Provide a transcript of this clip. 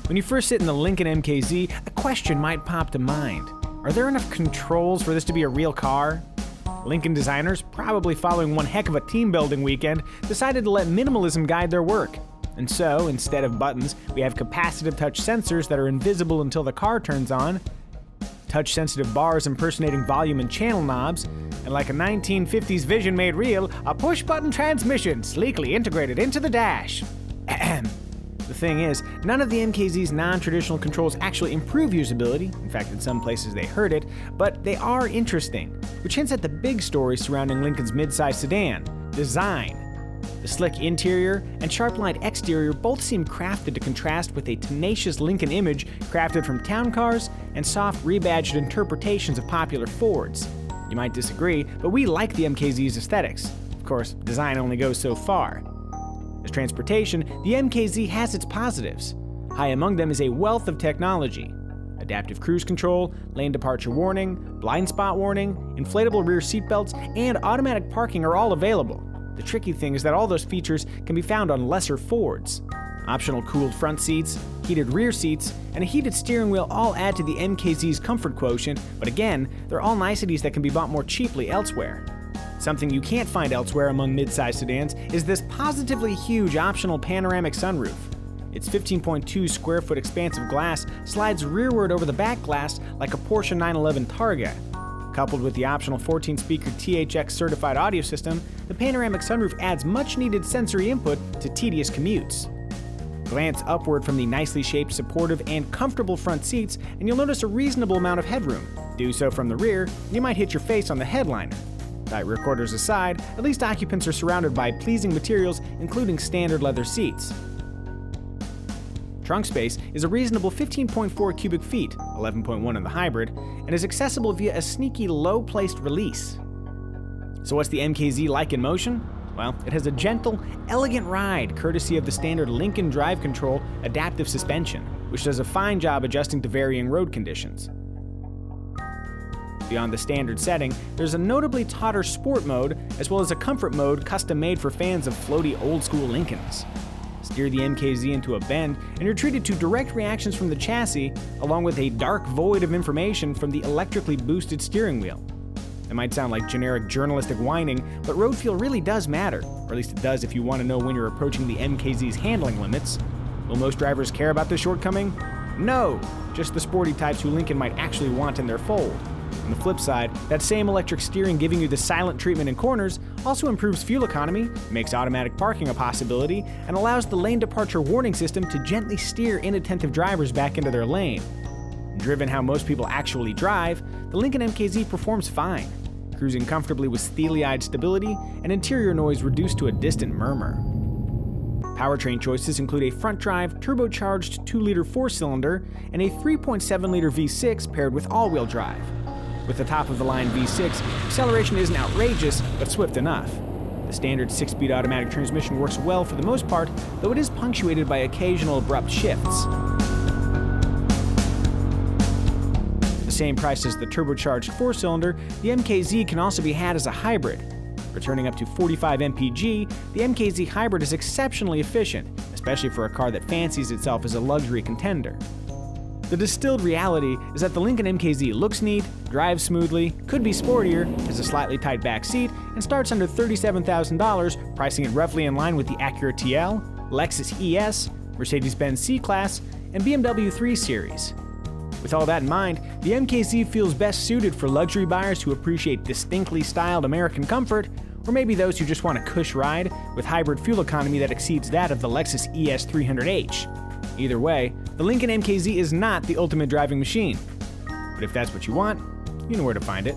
When you first sit in the Lincoln MKZ, a question might pop to mind. Are there enough controls for this to be a real car? Lincoln designers, probably following one heck of a team-building weekend, decided to let minimalism guide their work. And so, instead of buttons, we have capacitive touch sensors that are invisible until the car turns on, touch-sensitive bars impersonating volume and channel knobs, and like a 1950s vision made real, a push-button transmission sleekly integrated into the dash. The thing is, none of the MKZ's non-traditional controls actually improve usability. In fact, in some places they hurt it, but they are interesting, which hints at the big story surrounding Lincoln's midsize sedan: design. The slick interior and sharp-lined exterior both seem crafted to contrast with a tenacious Lincoln image crafted from town cars and soft rebadged interpretations of popular Fords. You might disagree, but we like the MKZ's aesthetics. Of course, design only goes so far. As transportation, the MKZ has its positives. High among them is a wealth of technology. Adaptive cruise control, lane departure warning, blind spot warning, inflatable rear seatbelts, and automatic parking are all available. The tricky thing is that all those features can be found on lesser Fords. Optional cooled front seats, heated rear seats, and a heated steering wheel all add to the MKZ's comfort quotient, but again, they're all niceties that can be bought more cheaply elsewhere. Something you can't find elsewhere among midsize sedans is this positively huge optional panoramic sunroof. Its 15.2 square foot expansive glass slides rearward over the back glass like a Porsche 911 Targa. Coupled with the optional 14-speaker THX certified audio system, the panoramic sunroof adds much-needed sensory input to tedious commutes. Glance upward from the nicely shaped, supportive, and comfortable front seats, and you'll notice a reasonable amount of headroom. Do so from the rear, and you might hit your face on the headliner. Tight rear quarters aside, at least occupants are surrounded by pleasing materials, including standard leather seats. Trunk space is a reasonable 15.4 cubic feet, 11.1 in the hybrid, and is accessible via a sneaky low-placed release. So what's the MKZ like in motion? Well, it has a gentle, elegant ride courtesy of the standard Lincoln Drive Control adaptive suspension, which does a fine job adjusting to varying road conditions. Beyond the standard setting, there's a notably tauter sport mode, as well as a comfort mode custom-made for fans of floaty old-school Lincolns. Steer the MKZ into a bend, and you're treated to direct reactions from the chassis, along with a dark void of information from the electrically boosted steering wheel. It might sound like generic journalistic whining, but road feel really does matter, or at least it does if you want to know when you're approaching the MKZ's handling limits. Will most drivers care about this shortcoming? No! Just the sporty types who Lincoln might actually want in their fold. On the flip side, that same electric steering giving you the silent treatment in corners also improves fuel economy, makes automatic parking a possibility, and allows the lane departure warning system to gently steer inattentive drivers back into their lane. Driven how most people actually drive, the Lincoln MKZ performs fine, cruising comfortably with steely-eyed stability and interior noise reduced to a distant murmur. Powertrain choices include a front-drive, turbocharged 2-liter 4-cylinder and a 3.7-liter V6 paired with all-wheel drive. With the top-of-the-line V6, acceleration isn't outrageous, but swift enough. The standard 6-speed automatic transmission works well for the most part, though it is punctuated by occasional abrupt shifts. The same price as the turbocharged 4-cylinder, the MKZ can also be had as a hybrid. Returning up to 45 mpg, the MKZ hybrid is exceptionally efficient, especially for a car that fancies itself as a luxury contender. The distilled reality is that the Lincoln MKZ looks neat, drives smoothly, could be sportier, has a slightly tight back seat, and starts under $37,000, pricing it roughly in line with the Acura TL, Lexus ES, Mercedes-Benz C-Class, and BMW 3 Series. With all that in mind, the MKZ feels best suited for luxury buyers who appreciate distinctly styled American comfort, or maybe those who just want a cush ride with hybrid fuel economy that exceeds that of the Lexus ES 300h. Either way, the Lincoln MKZ is not the ultimate driving machine. But if that's what you want, you know where to find it.